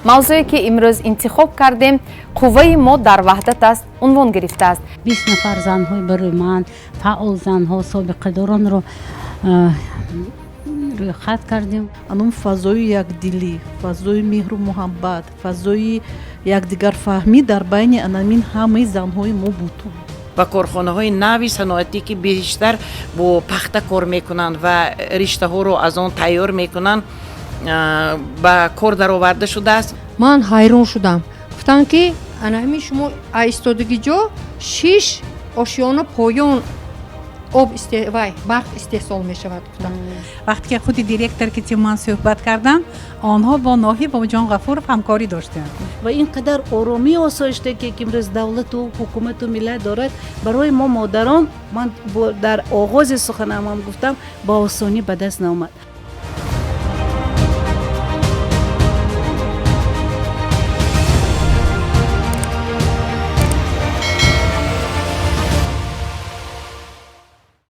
мавзӯе ки имрӯз интихоб кардем қувваи мо дар ваҳдат аст унвон гирифтааст. 20 нафар занҳои барои фаъол занҳо собиқадоронро рӯйхат кардем. анон фазои якдилӣ, фазои меҳру муҳаббат, фазои якдигарфаҳмӣ дар байни анамин ҳамаи занҳои мо буд. و کارخانه‌های نوی صنعتی که بیشتر با پخته کار میکنند و رشته ها رو از آن تیار میکنند به کار درآورده شده است. من حیران شدم. گفتن که همین شما ایستادگی جا 6 آشیانه پایان آب برق استحصال می شود. وقتی که خود دیرکتر که من صحبت کردم آنها با ناهی با جان غفور همکاری داشتند و اینقدر آرامی و آسایشته که امروز دولت و حکومت و ملت دارد برای ما مادران من در آغاز سخنم هم گفتم با آسانی به دست نآمد.